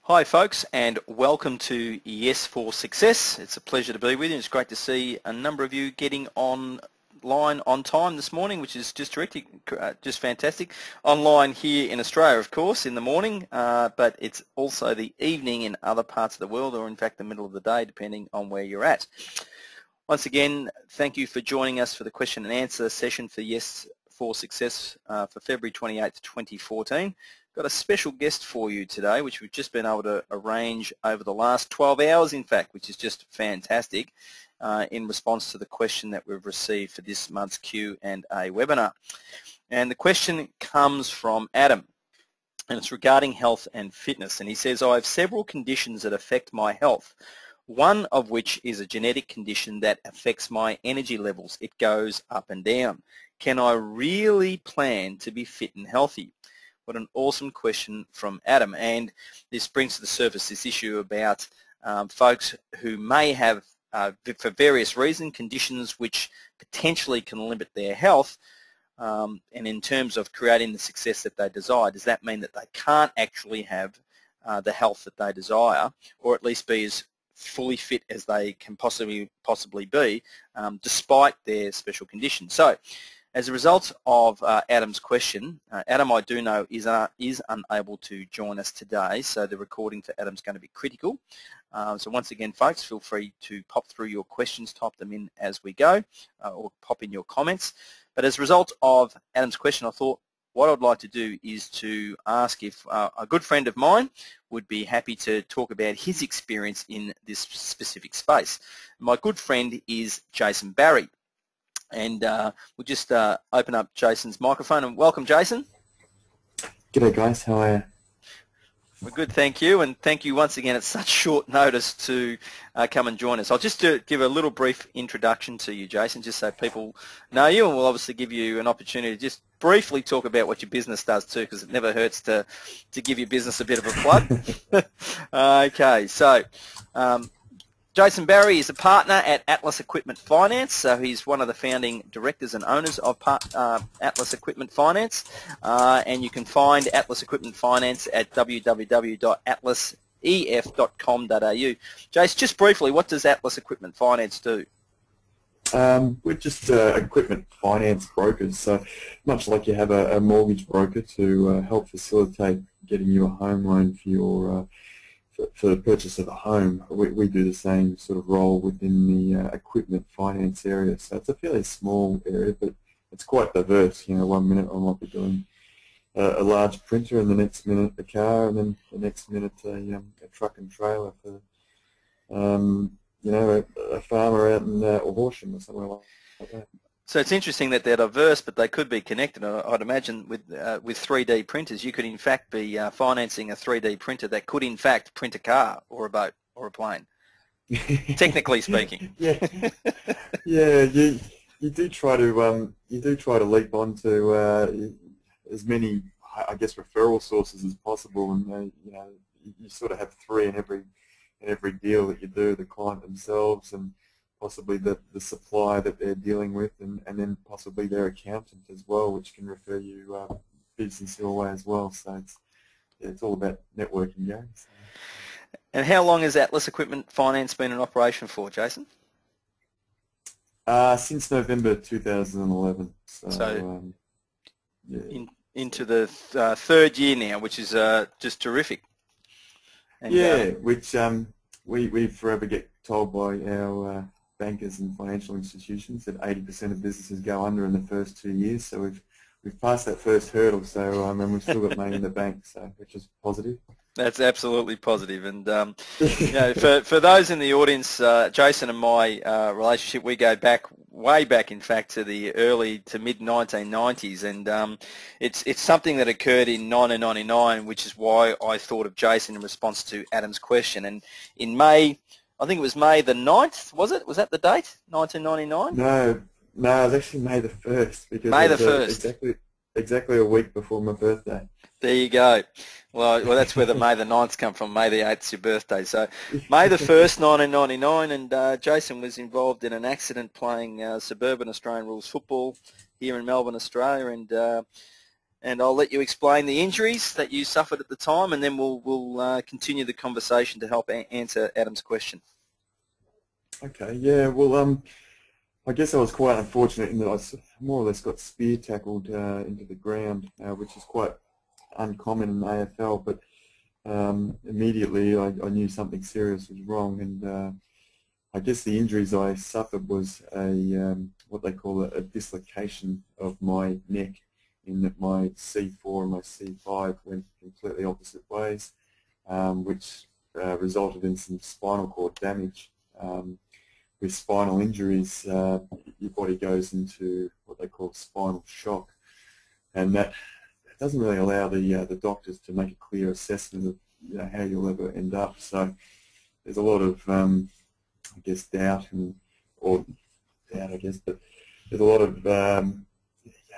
Hi folks, and welcome to Yes for Success. It's a pleasure to be with you. It's great to see a number of you getting online on time this morning, which is just terrific, just fantastic. Online here in Australia, of course, in the morning, but it's also the evening in other parts of the world, or in fact the middle of the day, depending on where you're at. Once again, thank you for joining us for the question and answer session for Yes for Success for February 28th, 2014. Got a special guest for you today, which we've just been able to arrange over the last 12 hours, in fact, which is just fantastic in response to the question that we've received for this month's Q&A webinar. And the question comes from Adam, and it's regarding health and fitness. And he says, I have several conditions that affect my health, one of which is a genetic condition that affects my energy levels. It goes up and down. Can I really plan to be fit and healthy? What an awesome question from Adam. And this brings to the surface this issue about folks who may have, for various reasons, conditions which potentially can limit their health. And in terms of creating the success that they desire, does that mean that they can't actually have the health that they desire, or at least be as fully fit as they can possibly be, despite their special conditions? So, as a result of Adam's question, Adam, I do know, is unable to join us today, so the recording for Adam's going to be critical. So once again, folks, feel free to pop through your questions, type them in as we go, or pop in your comments. But as a result of Adam's question, I thought what I'd like to do is to ask if a good friend of mine would be happy to talk about his experience in this specific space. My good friend is Jason Barrie. And we'll just open up Jason's microphone and welcome, Jason. G'day guys, how are you? We're good, thank you, and thank you once again at such short notice to come and join us. I'll just give a little brief introduction to you, Jason, just so people know you, and we'll obviously give you an opportunity to just briefly talk about what your business does too, because it never hurts to give your business a bit of a plug. Okay, so Jason Barrie is a partner at Atlas Equipment Finance, so he's one of the founding directors and owners of Atlas Equipment Finance, and you can find Atlas Equipment Finance at www.atlasef.com.au. Jason, just briefly, what does Atlas Equipment Finance do? We're just equipment finance brokers, so much like you have a mortgage broker to help facilitate getting you a home loan for your for the purchase of a home, we do the same sort of role within the equipment finance area. So it's a fairly small area, but it's quite diverse. You know, 1 minute I might be doing a large printer, and the next minute a car, and then the next minute a truck and trailer for you know, a farmer out in Horsham or somewhere like that. So it's interesting that they're diverse, but they could be connected. I'd imagine with 3D printers, you could in fact be financing a 3D printer that could in fact print a car or a boat or a plane, technically speaking. Yeah, yeah. You do try to leap onto as many, I guess, referral sources as possible, and you know, you sort of have three in every deal that you do: the client themselves, and possibly the supplier that they're dealing with, and then possibly their accountant as well, which can refer you business your way as well. So it's all about networking, yeah. So. And how long has Atlas Equipment Finance been in operation for, Jason? Since November 2011. So yeah. Into the third year now, which is just terrific. And, yeah, which we forever get told by our bankers and financial institutions that 80% of businesses go under in the first 2 years. So we've passed that first hurdle. So and we've still got money in the bank, so which is positive. That's absolutely positive. And you know, for those in the audience, Jason and my relationship, we go back way back, in fact, to the early to mid 1990s, and it's something that occurred in 1999, which is why I thought of Jason in response to Adam's question. And in May, I think it was May the 9th, was it? Was that the date, 1999? No, it was actually May the 1st. Because May the 1st. Exactly a week before my birthday. There you go. Well, that's where the May the 9th come from. May the 8th is your birthday. So May the 1st, 1999, and Jason was involved in an accident playing suburban Australian rules football here in Melbourne, Australia, and and I'll let you explain the injuries that you suffered at the time, and then we'll continue the conversation to help answer Adam's question. Okay, yeah, well, I guess I was quite unfortunate in that I more or less got spear tackled into the ground, which is quite uncommon in AFL, but immediately I knew something serious was wrong, and I guess the injuries I suffered was what they call a dislocation of my neck, in that my C4 and my C5 went completely opposite ways, which resulted in some spinal cord damage. With spinal injuries, your body goes into what they call spinal shock, and that doesn't really allow the doctors to make a clear assessment of how you'll ever end up. So there's a lot of I guess doubt, but there's a lot of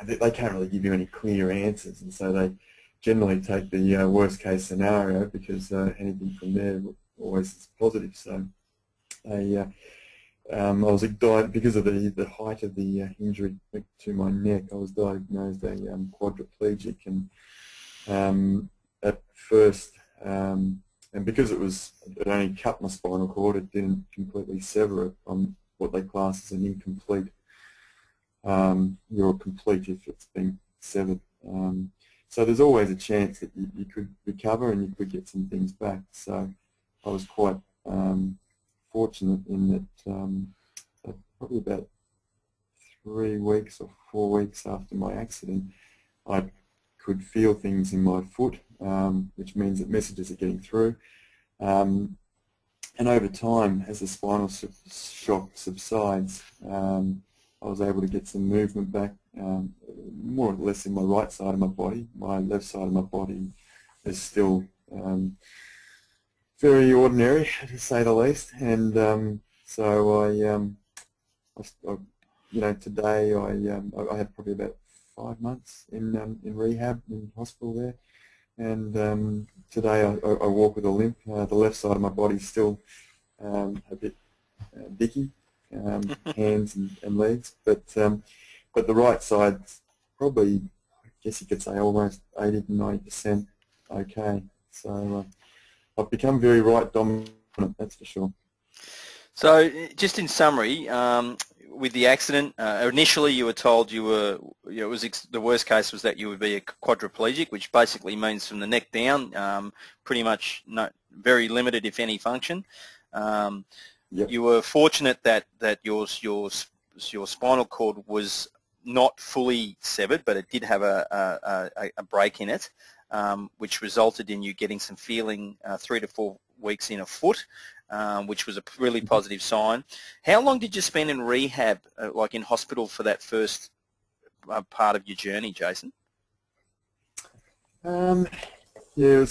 they can't really give you any clear answers, and so they generally take the worst case scenario, because anything from there always is positive. So I was because of the height of the injury to my neck, I was diagnosed a quadriplegic, and at first, and because it only cut my spinal cord, it didn't completely sever it. On what they class as an incomplete. You're complete if it's been severed. So there's always a chance that you could recover and you could get some things back. So I was quite fortunate in that probably about 3 weeks or 4 weeks after my accident, I could feel things in my foot, which means that messages are getting through. And over time, as the spinal shock subsides, I was able to get some movement back, more or less in my right side of my body. My left side of my body is still very ordinary, to say the least. And so today I had probably about 5 months in rehab in hospital there, and today I walk with a limp. The left side of my body is still a bit dicky, hands and legs, but the right side's probably, I guess you could say, almost 80 to 90% okay. So I've become very right dominant, that's for sure. So just in summary, with the accident, initially you were told the worst case was that you would be a quadriplegic, which basically means from the neck down, pretty much very limited, if any, function. Yep. You were fortunate that your spinal cord was not fully severed, but it did have a break in it, which resulted in you getting some feeling 3 to 4 weeks in a foot, which was a really positive sign. How long did you spend in rehab, like in hospital, for that first part of your journey, Jason? Yeah, there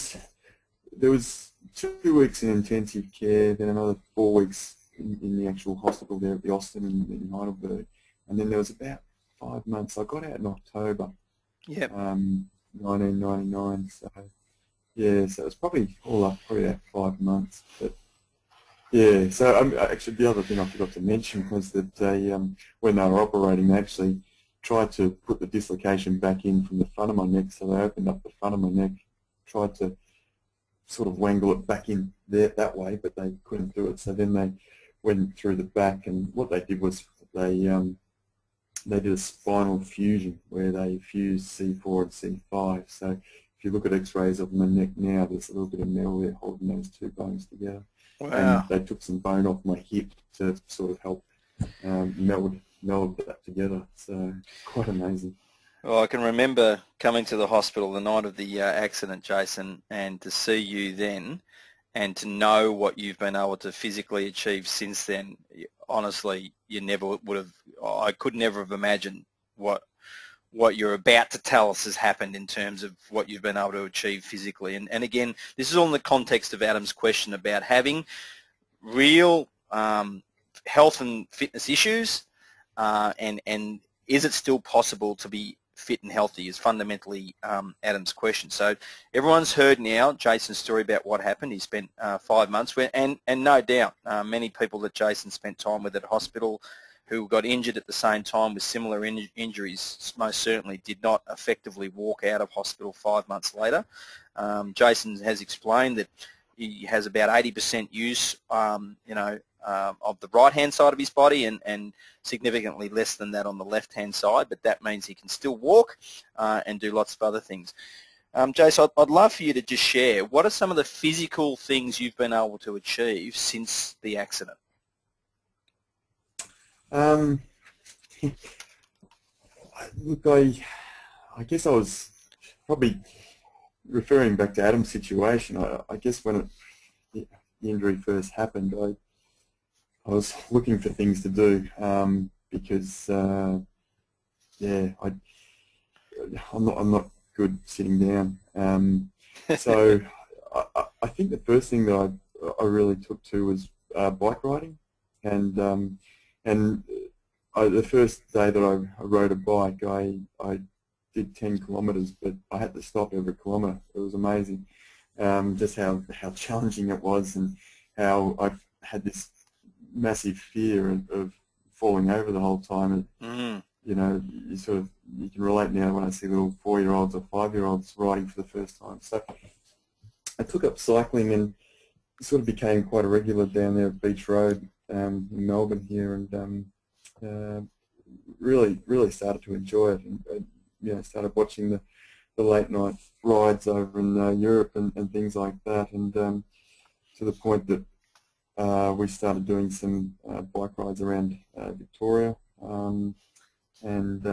was 2 weeks in intensive care, then another 4 weeks in the actual hospital there at the Austin in Heidelberg, and then there was about 5 months. I got out in October, 1999. So yeah, so it was probably all up probably about 5 months. But yeah, so actually the other thing I forgot to mention was that when they were operating, they actually tried to put the dislocation back in from the front of my neck. So they opened up the front of my neck, tried to sort of wangle it back in there that way, but they couldn't do it. So then they went through the back, and what they did was they did a spinal fusion where they fused C4 and C5. So if you look at X-rays of my neck now, there's a little bit of metal there holding those two bones together. Wow. And they took some bone off my hip to sort of help meld that together. So quite amazing. Well, I can remember coming to the hospital the night of the accident, Jason, and to see you then and to know what you've been able to physically achieve since then. Honestly, you never would have, I could never have imagined what you're about to tell us has happened in terms of what you've been able to achieve physically. And again, this is all in the context of Adam's question about having real health and fitness issues, and is it still possible to be fit and healthy is fundamentally Adam's question. So everyone's heard now Jason's story about what happened. He spent 5 months with, and no doubt many people that Jason spent time with at hospital who got injured at the same time with similar injuries most certainly did not effectively walk out of hospital 5 months later. Jason has explained that he has about 80% use, of the right-hand side of his body and significantly less than that on the left-hand side, but that means he can still walk and do lots of other things. Jason, I'd love for you to just share, what are some of the physical things you've been able to achieve since the accident? Look, I guess I was probably referring back to Adam's situation. I guess when the injury first happened, I was looking for things to do because I'm not good sitting down. So I think the first thing that I really took to was bike riding, and the first day that I rode a bike, I did 10 kilometres, but I had to stop every kilometre. It was amazing, just how challenging it was, and how I had this massive fear of falling over the whole time. And, you know, you can relate now when I see little 4-year-olds or 5-year-olds riding for the first time. So I took up cycling and sort of became quite a regular down there at Beach Road in Melbourne here, and really started to enjoy it, and started watching the late night rides over in Europe and things like that, and to the point that we started doing some bike rides around Victoria, and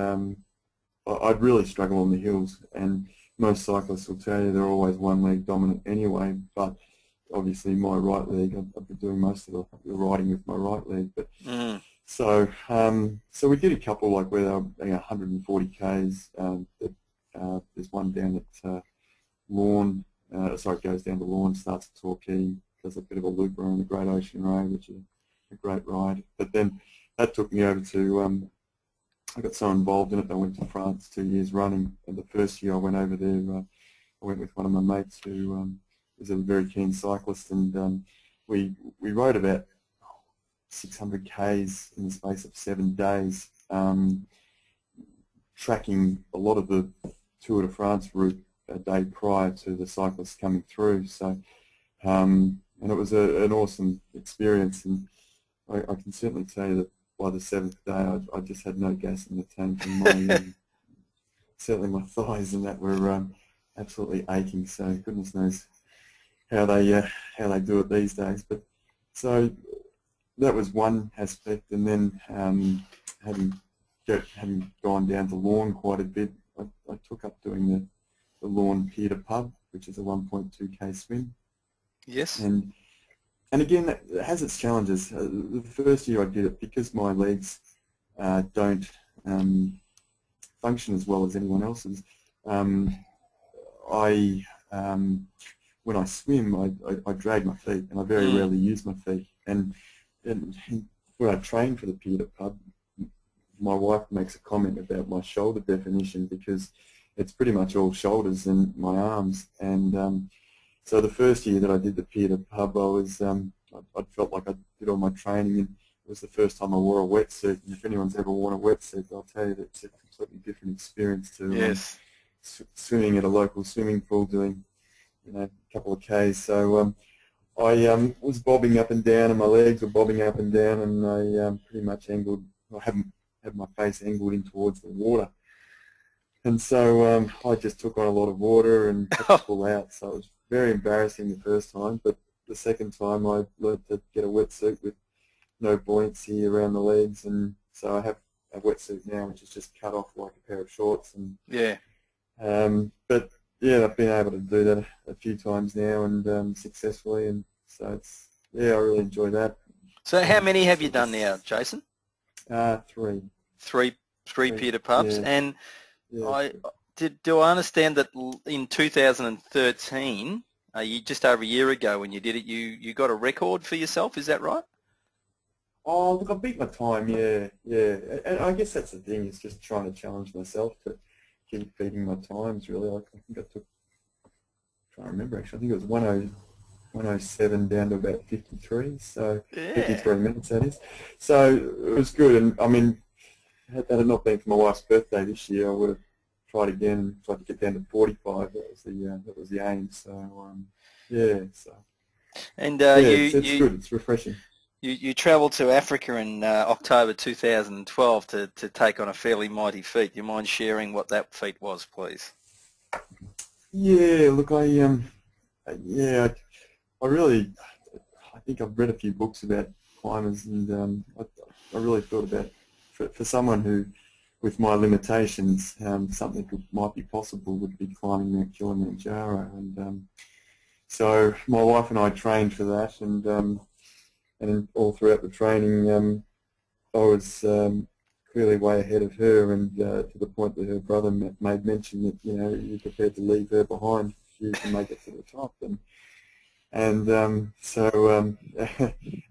I'd really struggle on the hills, and most cyclists will tell you they're always one leg dominant anyway, but obviously my right leg, I've been doing most of the riding with my right leg. But so we did a couple like where they were 140 k's. There's one down at Lawn, it goes down to Lawn, starts at Torquay, does a bit of a loop around the Great Ocean Road, which is a great ride. But then that took me over to, I got so involved in it, I went to France 2 years running, and the first year I went over there, I went with one of my mates who was a very keen cyclist, and we rode about 600 k's in the space of 7 days, tracking a lot of the Tour de France route a day prior to the cyclists coming through. So, and it was an awesome experience, and I can certainly tell you that by the 7th day I just had no gas in the tank, and my, certainly my thighs and that were absolutely aching, so goodness knows how they do it these days. But so that was one aspect, and then having gone down to Lawn quite a bit, I took up doing the Lawn Pier to Pub, which is a 1.2k swim. Yes. And again, that has its challenges. The first year I did it, because my legs don't function as well as anyone else's. When I swim, I drag my feet, and I very rarely use my feet. And when I train for the Pier to Pub, my wife makes a comment about my shoulder definition, because it's pretty much all shoulders and my arms. And so the first year that I did the Pier to Pub, I felt like I did all my training, and it was the first time I wore a wetsuit. And if anyone's ever worn a wetsuit, I'll tell you that it's a completely different experience to swimming at a local swimming pool, doing a couple of Ks. So I was bobbing up and down, and my legs were bobbing up and down, and I pretty much angled. I had my face angled in towards the water, and so I just took on a lot of water and had to pull out. So it was very embarrassing the first time, but the second time I learned to get a wetsuit with no buoyancy around the legs, and so I have a wetsuit now which is just cut off like a pair of shorts. And but yeah, I've been able to do that a few times now, and successfully, and so it's I really enjoy that. So how many have you done now, Jason? 3. Three Pier to Pubs, and do I understand that in 2013, just over a year ago when you did it, you got a record for yourself? Is that right? Oh, look, I beat my time, yeah. And I guess that's the thing, is just trying to challenge myself to keep beating my times, really. I think I took, I'm trying to remember actually, I think it was 107 down to about 53, so Yeah. 53 minutes that is. So it was good, and I mean, had that not been for my wife's birthday this year, I would have tried again and tried to get down to 45. That was the aim. So yeah, so And yeah, it's good. It's refreshing. You travelled to Africa in October 2012 to take on a fairly mighty feat. Do you mind sharing what that feat was, please? Yeah, look, yeah, I think I've read a few books about climbers, and I really thought about for someone who, with my limitations, something might be possible would be climbing Mt Kilimanjaro, and so my wife and I trained for that, and all throughout the training, I was clearly way ahead of her, and to the point that her brother made mention that you're prepared to leave her behind if you can make it to the top, and so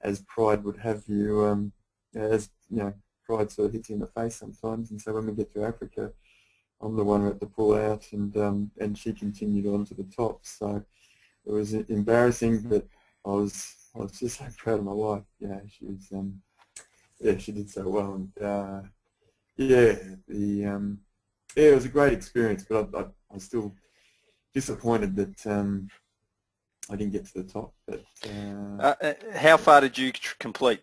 as pride would have you, as pride sort of hits you in the face sometimes, and so when we get to Africa, I'm the one who had to pull out, and she continued on to the top. So it was embarrassing, but I was just so proud of my wife. She was she did so well, and it was a great experience, but I was still disappointed that I didn't get to the top. But how far did you complete?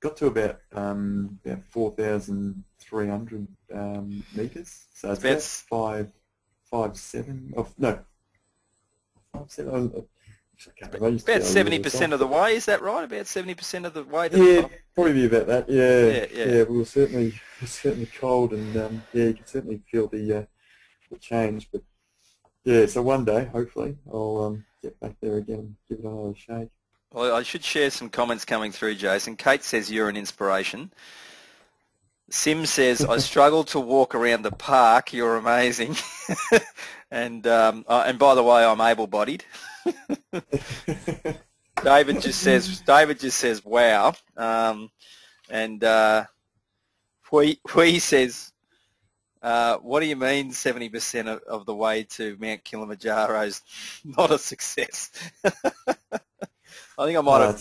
Got to about 4,300 meters. So it's about 5.7. Oh, no, 5.7. About 70% of the way, is that right? About 70% of the way to the top? Probably be about that. Yeah. We were certainly cold, and you could certainly feel the change. But yeah, so one day, hopefully, I'll get back there again and give it another shake. Well, I should share some comments coming through, Jason. Kate says you're an inspiration. Sim says, I struggle to walk around the park. You're amazing. And by the way, I'm able-bodied. David just says, wow. And Hui says, what do you mean 70% of the way to Mount Kilimanjaro is not a success? I think I might have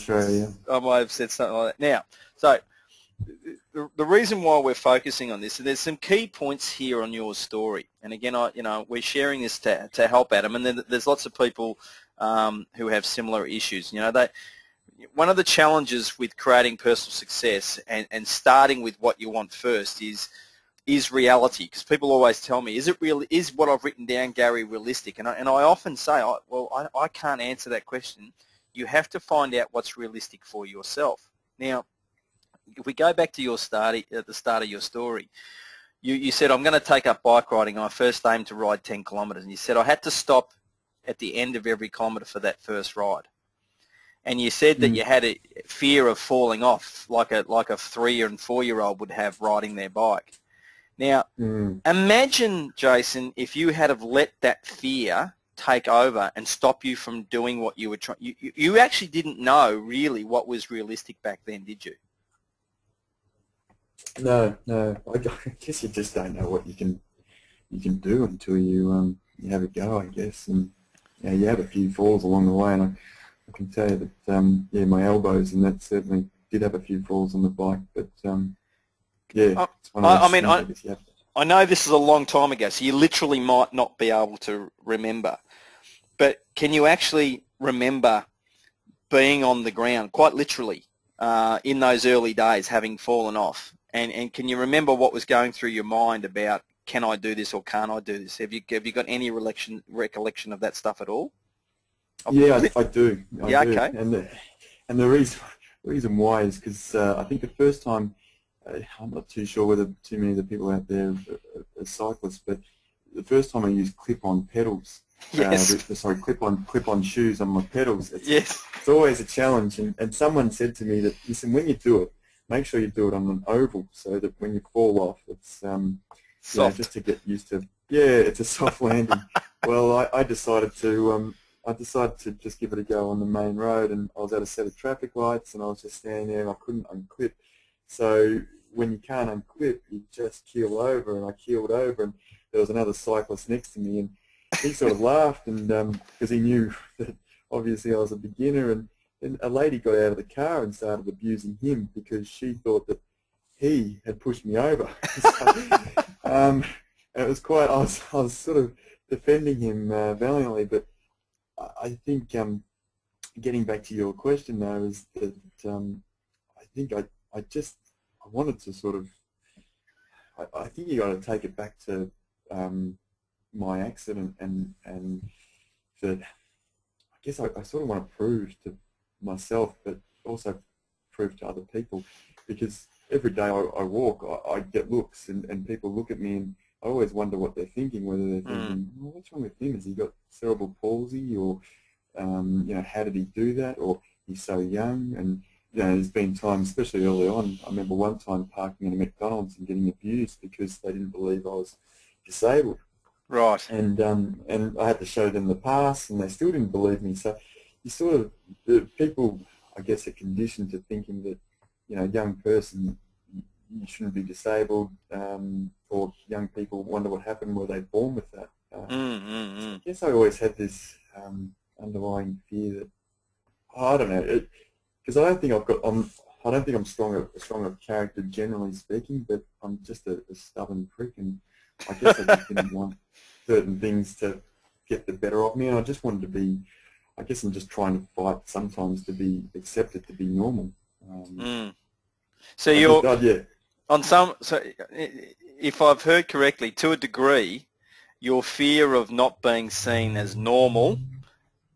said something like that. Now, so the reason why we're focusing on this, and there's some key points here on your story. And again, we're sharing this to help Adam, and then there's lots of people who have similar issues. One of the challenges with creating personal success and starting with what you want first is reality, because people always tell me, is what I've written down, Gary, realistic? And I often say, I can't answer that question. You have to find out what's realistic for yourself. Now, if we go back to at the start of your story, you said, I'm going to take up bike riding. I first aimed to ride 10 kilometres. And you said, I had to stop at the end of every kilometre for that first ride. And you said that you had a fear of falling off, like a 3- and 4-year-old would have riding their bike. Now, imagine, Jason, if you had have let that fear take over and stop you from doing what you were trying. You actually didn't know really what was realistic back then, did you? No. I guess you just don't know what you can do until you have a go, I guess. And you have a few falls along the way, and I can tell you that my elbows and that certainly did have a few falls on the bike. But it's one of those things I guess you have to. I know this is a long time ago, so you literally might not be able to remember. But can you actually remember being on the ground, quite literally, in those early days, having fallen off? And can you remember what was going through your mind about, can I do this or can't I do this? Have you got any recollection of that stuff at all? Yeah, I do. I do. Okay. And the reason why is because I think the first time, I'm not too sure whether too many of the people out there are cyclists, but the first time I used clip-on pedals, clip-on shoes on my pedals, it's always a challenge. And someone said to me that, listen, when you do it, make sure you do it on an oval so that when you fall off, it's just to get used to. Yeah, it's a soft landing. Well, I decided to just give it a go on the main road, and I was at a set of traffic lights, and I was just standing there, and I couldn't unclip. So when you can't unclip, you just keel over, and I keeled over, and there was another cyclist next to me, and he sort of laughed, and because he knew that obviously I was a beginner, and then a lady got out of the car and started abusing him because she thought that he had pushed me over. So, it was quite, I was sort of defending him valiantly, but I think getting back to your question though is that I think I wanted to sort of, I think you got to take it back to my accident, and that I guess I sort of want to prove to myself, but also prove to other people, because every day I walk, I get looks, and people look at me, and I always wonder what they're thinking, whether they're thinking, well, what's wrong with him? Has he got cerebral palsy, or you know, how did he do that, or he's so young? And you know, there's been times, especially early on, I remember one time parking in a McDonald's and getting abused because they didn't believe I was disabled. Right. And I had to show them the pass, and they still didn't believe me. So you sort of, the people, I guess, are conditioned to thinking that, you know, a young person, you shouldn't be disabled, or young people wonder what happened, were they born with that? So I guess I always had this underlying fear that, I don't know, because I don't think I don't think I'm a stronger character generally speaking, but I'm just a stubborn prick, and I guess I just didn't want certain things to get the better of me, and I just wanted to be, I guess I'm just trying to fight sometimes to be accepted, to be normal. So you're yeah. on some. So if I've heard correctly, to a degree, your fear of not being seen as normal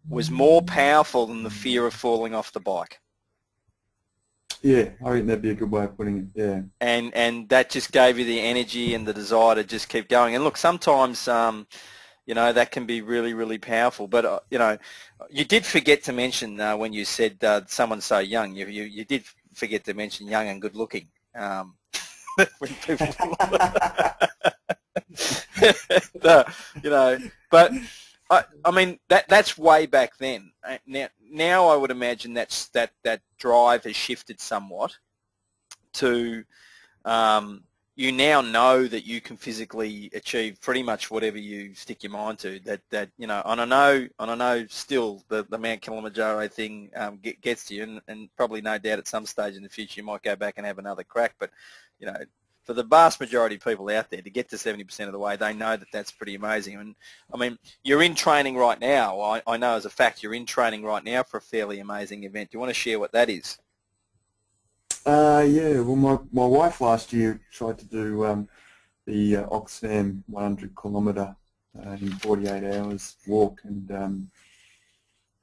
was more powerful than the fear of falling off the bike. Yeah, I think that'd be a good way of putting it. Yeah. And that just gave you the energy and the desire to just keep going. And look, sometimes you know, that can be really, really powerful. But you know, you did forget to mention when you said someone so young. You did forget to mention young and good looking. When people, you know, but I mean that's way back then. Now I would imagine that drive has shifted somewhat to you now know that you can physically achieve pretty much whatever you stick your mind to. That you know, and I know still the Mt Kilimanjaro thing gets to you, and probably no doubt at some stage in the future you might go back and have another crack. But you know, for the vast majority of people out there to get to 70% of the way, they know that that's pretty amazing. And I mean, you're in training right now. I know as a fact you're in training right now for a fairly amazing event. Do you want to share what that is? Yeah, well, my wife last year tried to do the Oxfam 100 kilometre in 48 hours walk, and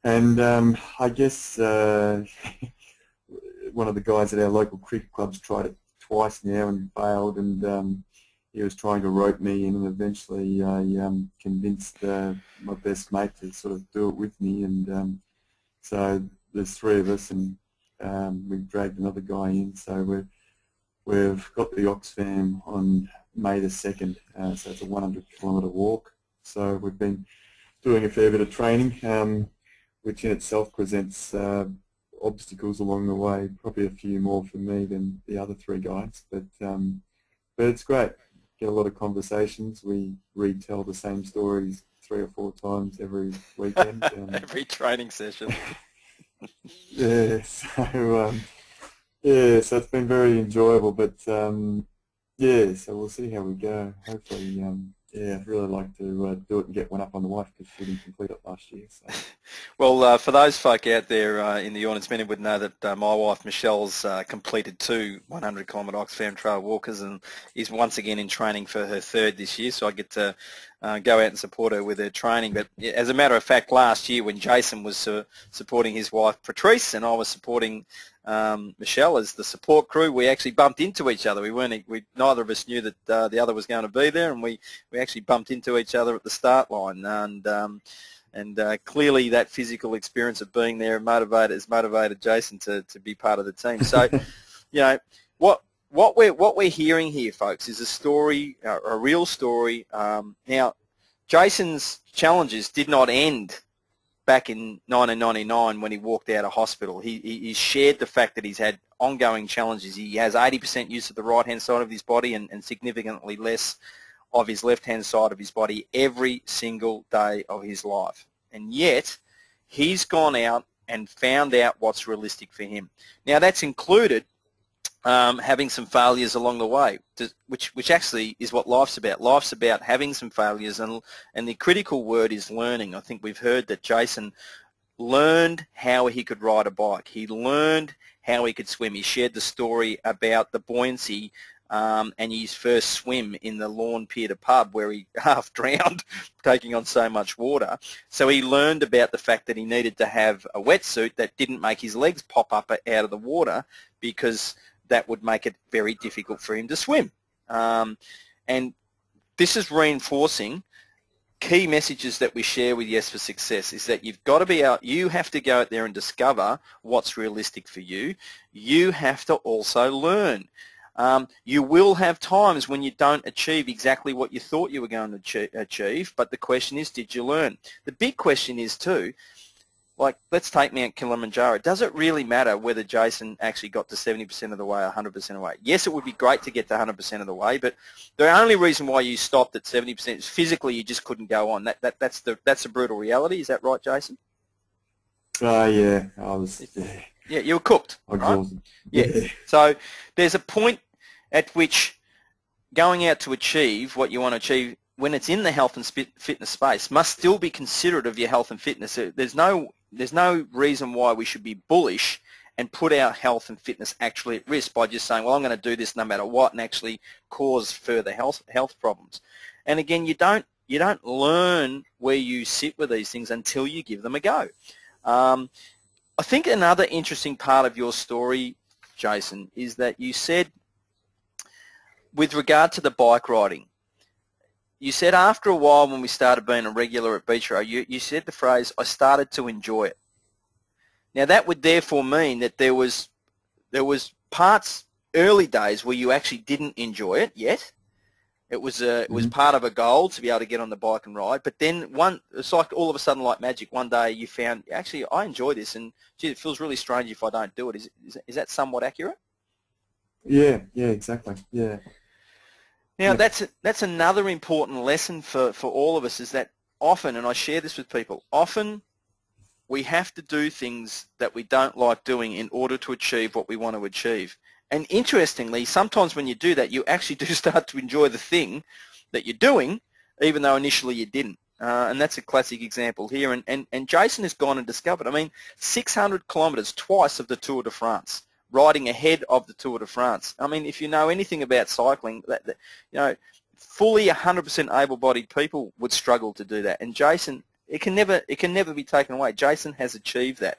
I guess one of the guys at our local cricket club's tried it twice now and failed, and he was trying to rope me in, and eventually I convinced my best mate to sort of do it with me, and so there's three of us, and we've dragged another guy in, so we've got the Oxfam on May the 2nd, so it's a 100 kilometre walk. So we've been doing a fair bit of training, which in itself presents obstacles along the way, probably a few more for me than the other three guys, but it's great. Get a lot of conversations. We retell the same stories 3 or 4 times every weekend. Every training session. Yeah, so so it's been very enjoyable, but yeah, so we'll see how we go. Hopefully, yeah, I'd really like to do it and get one up on the wife because she didn't complete it last year. So. Well, for those folk out there in the audience, many would know that my wife Michelle's completed 2 100-kilometre Oxfam Trail walkers and is once again in training for her 3rd this year, so I get to go out and support her with her training. But as a matter of fact, last year when Jason was supporting his wife Patrice and I was supporting Michelle as the support crew, we actually bumped into each other. Neither of us knew that the other was going to be there, and we actually bumped into each other at the start line. And clearly that physical experience of being there has motivated Jason to be part of the team. So, you know, what we're hearing here, folks, is a story, a real story. Now, Jason's challenges did not end back in 1999 when he walked out of hospital. He shared the fact that he's had ongoing challenges. He has 80% use of the right-hand side of his body and significantly less of his left-hand side of his body every single day of his life. And yet, He's gone out and found out what's realistic for him. Now that's included having some failures along the way, which actually is what life's about. Life's about having some failures, and the critical word is learning. I think we've heard that Jason learned how he could ride a bike. He learned how he could swim. He shared the story about the buoyancy and his first swim in the Lawn Pier pub where he half drowned taking on so much water. So he learned about the fact that he needed to have a wetsuit that didn't make his legs pop up out of the water, because that would make it very difficult for him to swim. And this is reinforcing key messages that we share with Yes for Success, is that you've got to be out, you have to go out there and discover what's realistic for you. You have to also learn. You will have times when you don't achieve exactly what you thought you were going to achieve, but the question is, did you learn? The big question is too, like, let's take Mt Kilimanjaro. Does it really matter whether Jason actually got to 70% of the way or 100% of the way? Yes, it would be great to get to 100% of the way, but the only reason why you stopped at 70% is physically you just couldn't go on. That's the brutal reality. Is that right, Jason? Yeah, I was. Yeah, you were cooked. Exhausted. Right? Yeah. So there's a point at which going out to achieve what you want to achieve, when it's in the health and fitness space, must still be considerate of your health and fitness. There's no reason why we should be bullish and put our health and fitness actually at risk by just saying, well, I'm going to do this no matter what, and actually cause further health problems. And again, you don't learn where you sit with these things until you give them a go. I think another interesting part of your story, Jason, is that you said, with regard to the bike riding, you said after a while when we started being a regular at Beach Row, you said the phrase, I started to enjoy it. Now that would therefore mean that there was parts, early days, where you actually didn't enjoy it yet. It was part of a goal to be able to get on the bike and ride. But then it's like all of a sudden, like magic, one day you found, actually, I enjoy this, and gee, it feels really strange if I don't do it. Is that somewhat accurate? Yeah, exactly. Yeah. Now, that's another important lesson for all of us, is that often, and I share this with people, often we have to do things that we don't like doing in order to achieve what we want to achieve. And interestingly, sometimes when you do that, you actually do start to enjoy the thing that you're doing, even though initially you didn't. And that's a classic example here. And Jason has gone and discovered, 600 kilometres, twice of the Tour de France, riding ahead of the Tour de France. If you know anything about cycling, fully 100% able-bodied people would struggle to do that. And Jason, it can never be taken away. Jason has achieved that.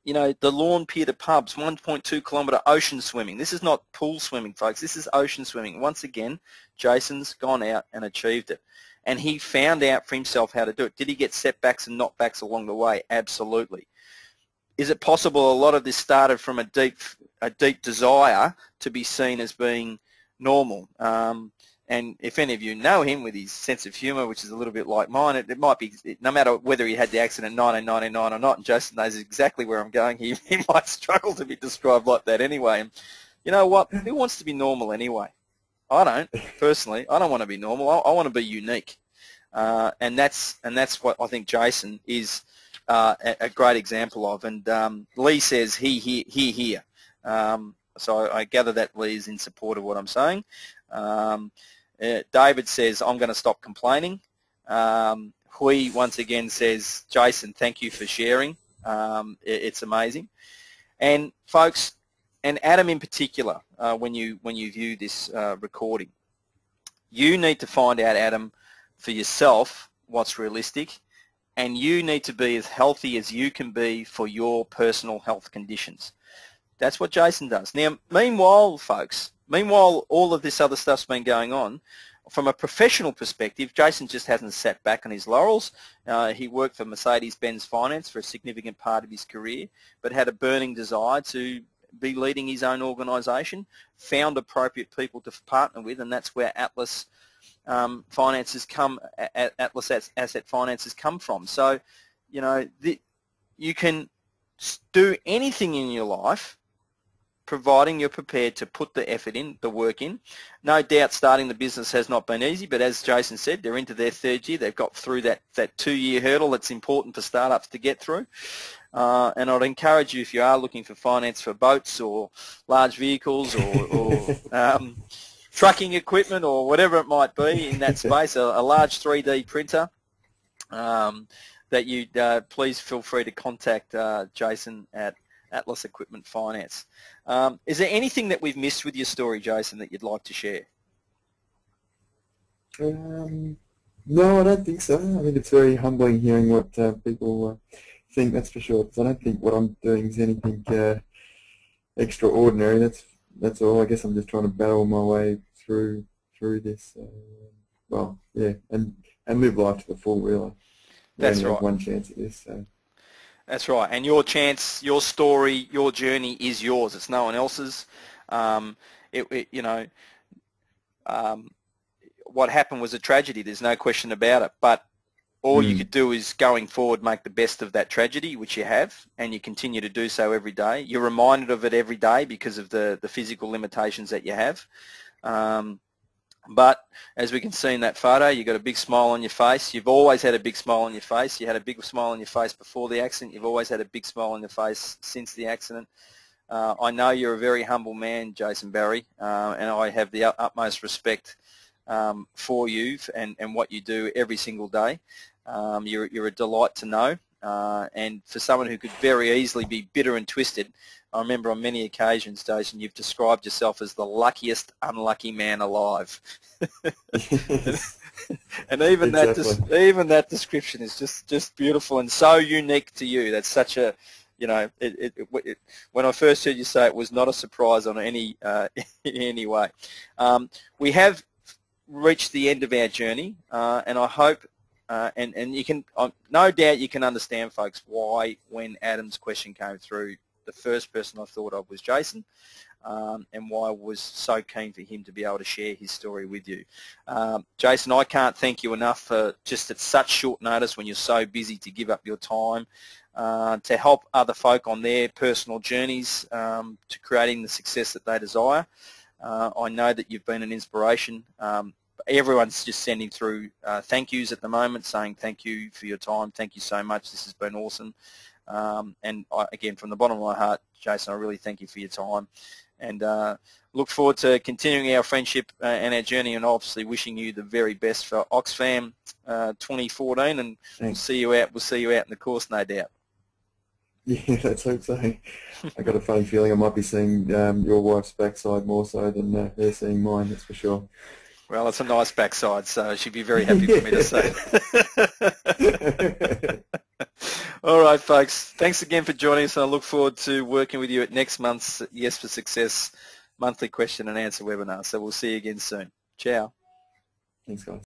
The Lawn Pier to pubs, 1.2 kilometre ocean swimming. This is not pool swimming, folks. This is ocean swimming. Once again, Jason's gone out and achieved it. And he found out for himself how to do it. Did he get setbacks and knockbacks along the way? Absolutely. Is it possible a lot of this started from a deep desire to be seen as being normal? And if any of you know him, with his sense of humour, which is a little bit like mine, it might be, no matter whether he had the accident in 1999 or not, and Jason knows exactly where I'm going, he might struggle to be described like that anyway. And you know what? Who wants to be normal anyway? I don't, personally. I don't want to be normal. I want to be unique. And that's what I think Jason is a great example of. And Lee says, here. So I gather that Lee is in support of what I'm saying. David says, I'm going to stop complaining. Hui once again says, Jason, thank you for sharing. It's amazing. And folks, and Adam in particular, when you view this recording, you need to find out, Adam, for yourself what's realistic, and you need to be as healthy as you can be for your personal health conditions. That's what Jason does. Now, meanwhile, folks, all of this other stuff's been going on. From a professional perspective, Jason just hasn't sat back on his laurels. He worked for Mercedes-Benz Finance for a significant part of his career, but had a burning desire to be leading his own organisation, found appropriate people to partner with, and that's where Atlas Asset Finances come from. So, you can do anything in your life, providing you're prepared to put the effort in, the work in. No doubt starting the business has not been easy, but as Jason said, they're into their third year. They've got through that 2-year hurdle that's important for startups to get through. And I'd encourage you, if you are looking for finance for boats or large vehicles or trucking equipment or whatever it might be in that space, a large 3D printer, that you please feel free to contact Jason at Atlas Equipment Finance. Is there anything that we've missed with your story, Jason, that you'd like to share? No, I don't think so. I think it's very humbling hearing what people think, that's for sure. Because I don't think what I'm doing is anything extraordinary. That's all. I guess I'm just trying to battle my way through this. Well, yeah, and live life to the full, really. That's right. Have one chance at this. So. That's right. And your chance, your story, your journey is yours. It's no one else's. What happened was a tragedy. There's no question about it. But all you could do is, going forward, make the best of that tragedy, which you have, and you continue to do so every day. You're reminded of it every day because of the physical limitations that you have. But as we can see in that photo, you've got a big smile on your face. You've always had a big smile on your face. You had a big smile on your face before the accident. You've always had a big smile on your face since the accident. I know you're a very humble man, Jason Barrie, and I have the utmost respect for you and what you do every single day. You're a delight to know, and for someone who could very easily be bitter and twisted, I remember on many occasions, Jason, you've described yourself as the luckiest unlucky man alive. And even exactly. even that description is just beautiful and so unique to you. That's such a, when I first heard you say it, was not a surprise on any in any way. We have reached the end of our journey, and I hope, and you can, no doubt you can understand, folks, why when Adam's question came through, the first person I thought of was Jason, and why I was so keen for him to be able to share his story with you. Jason, I can't thank you enough for just at such short notice, when you're so busy, to give up your time to help other folk on their personal journeys to creating the success that they desire. I know that you've been an inspiration. Everyone's just sending through thank yous at the moment, saying thank you for your time, thank you so much, this has been awesome. And again, from the bottom of my heart, Jason, I really thank you for your time, and look forward to continuing our friendship and our journey, and obviously wishing you the very best for Oxfam 2014, and we'll see you out in the course, no doubt. Yeah, let's hope so. I got a funny feeling I might be seeing your wife's backside more so than her seeing mine, that's for sure. Well, it's a nice backside, so she'd be very happy for me to say. All right, folks. Thanks again for joining us, and I look forward to working with you at next month's Yes for Success monthly question and answer webinar. So we'll see you again soon. Ciao. Thanks, guys.